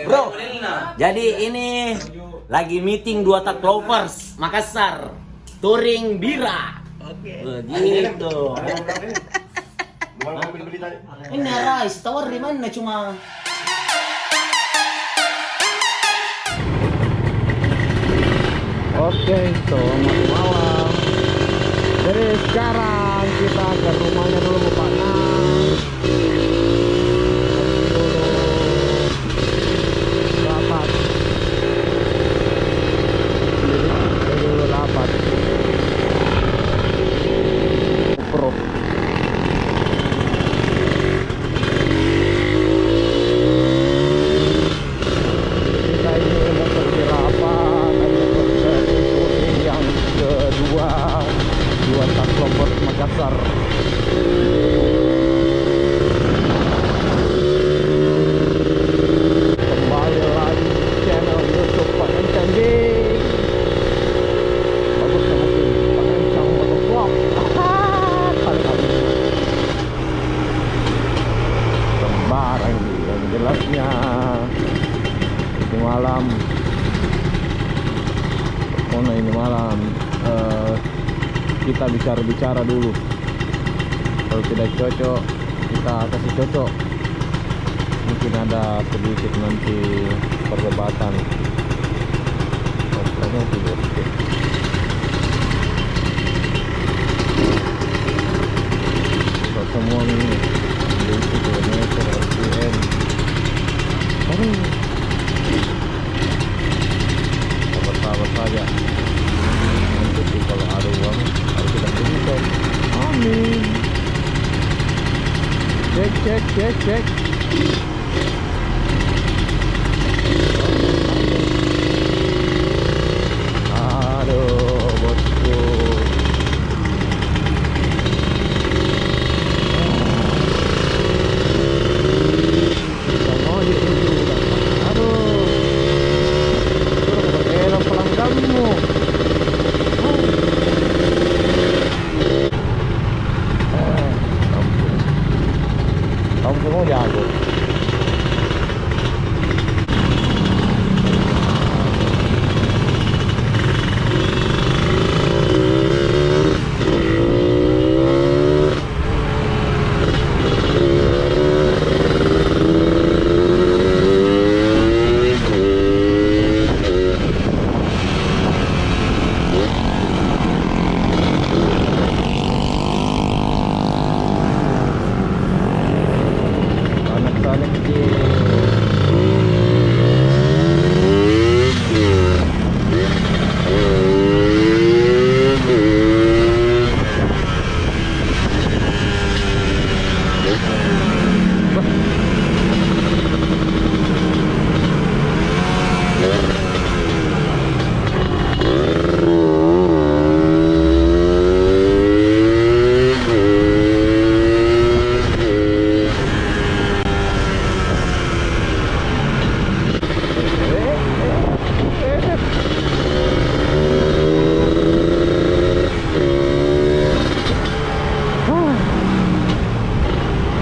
Bro, jadi ini lagi meeting 2 tak lovers Makassar, touring bira. Begitu. Ini rice, tawar di mana cuma? Oke, selamat malam. Jadi sekarang kita ke rumahnya dulu Bapak Nas. Rapat. Dulu rapat. Pro. Kita ini mau pergi rapat. Yang kedua, 2 tak lovers Makassar. Kembali lagi channel YouTube Pak Encang. Bagus banget ini Pak Encang Motovlog. Kali-kali sembarang yang jelasnya ini malam. Ini malam kita bicara dulu. Kalau tidak cocok kita kasih cocok. Mungkin ada sedikit nanti perdebatan. Kamu tidak semua ini bentuk kilometer RPM. Sabar saja. Nanti kalau ada uang harus kita berikan. Amin. Cek. Aduh, bosku. Pelangganmu. Kamu semua jago.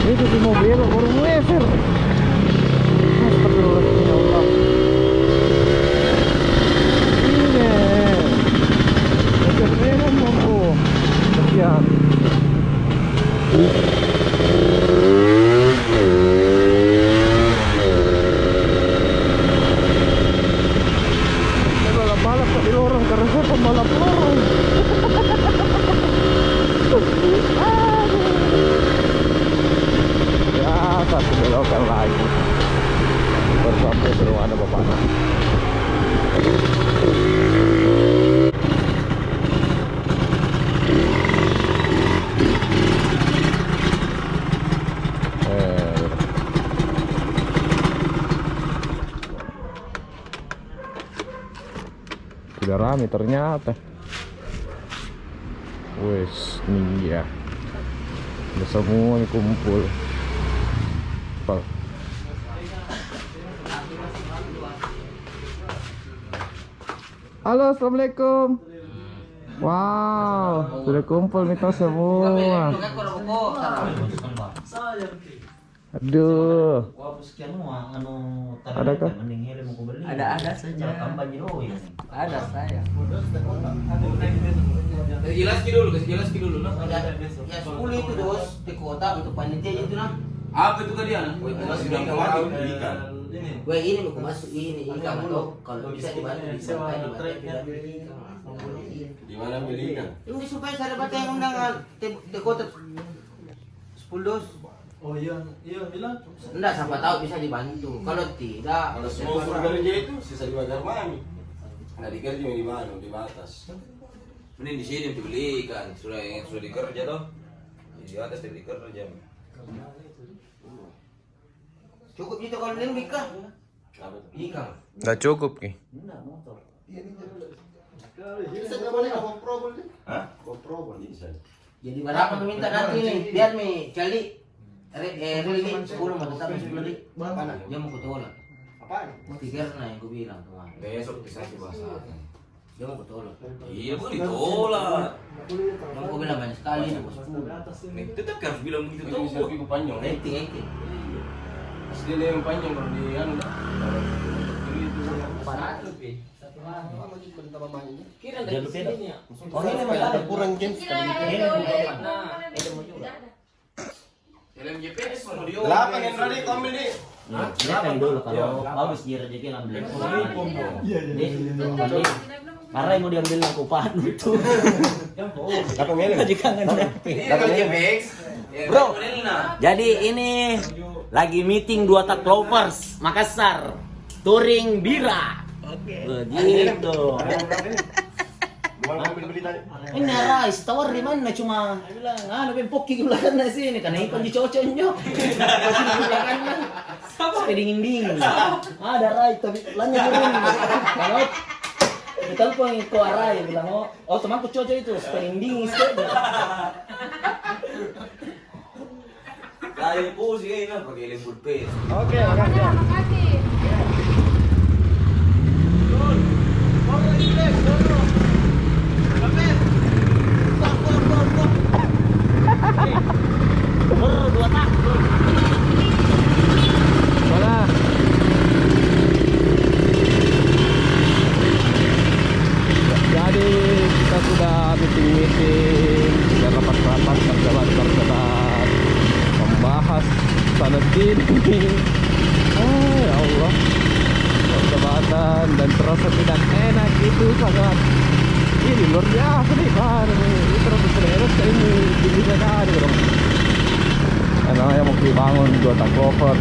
Itu di mobil baru ngeser. Astagfirullahaladzim ya Allah. Ini ngeser mampu. Sekian. Saya balap-balap kok di lorong karena saya pembalap lorong. Satu belokan lagi baru sampai ke rumah ada Bapak Nas. Sudah rame ternyata. Wes nih ya, udah semua nih kumpul. Halo, assalamualaikum. Wow, sudah kumpul nih semua. Aduh. Wah, sekian mah anu Adakah? mending helm aku beli. Ada saja. Kampanye dulu ya. Ada saya. Jelas dulu nah. Ya 10 itu dos di kota untuk panitia itu nah. Apa itu kalian? Masih dalam kawat ikan. Gue ini mau masuk ini ikan atau kalau bisa dibantu Di mana beli ikan? ini supaya saya dapat yang undangan di kota 10 dos. Oh iya bilang. Enggak, siapa tahu bisa dibantu. Kalau tidak, Kalau semua suruh kerja itu sisa dibakar mami. Nah dikerja di mana? Di batas. Mending di sini beli ikan. Sudah dikerja toh. Di atas dikerja. cukup itu kalau lembik kah? Apa tuh? Ikan. Nggak cukup ki. Enggak, motor. Bisa namanya GoPro boleh? Hah? GoPro bisa. Jadi berapa minta nanti nih? Biar nih cali Rili 10 mau tetap 10 nih. Mana? Dia mau kutolak. Apaan? Tiga yang gue bilang kemarin. Besok bisa bahasa. Dia mau kutolak. Iya, kok ditolak. Yang gue bilang banyak sekali. Nih, tetap harus bilang begitu tuh. Bisa lebih panjang. Rating. Pasti dia yang panjang kalau di anu dah. Jangan lupa ini. Oh ini malah Kurang games ini Helm GPS mau dia. 8 yang tadi kami nih. lihat yang dulu kalau bagus dia rezeki ambil. Karena mau diambil aku padu itu. Apa ngene? Jadi kangen dapet. Helm GPS. Bro, jadi ini lagi meeting 2 tak lovers Makassar, touring bira. Begitu. Ini rice tawar di mana cuma bilang lebih poki di belakang sini karena ikon di cocoknya. Sampai dingin. Ada rice tapi lanya turun. Kalau ditelepon itu arai bilang oh temanku cocok itu spring dingin sekali. Saya pusing ini pakai helm pulpen. Oke, makasih. Dua tak. Mana? Jadi kita sudah meeting, sudah rapat-rapat terdebat membahas sana sini. Ya Allah, perdebatan dan terasa tidak enak itu sangat. Ini luar biasa nih kan, ini terus terus ini bisa kan dong. Karena yang mau dibangun 2 tak cover.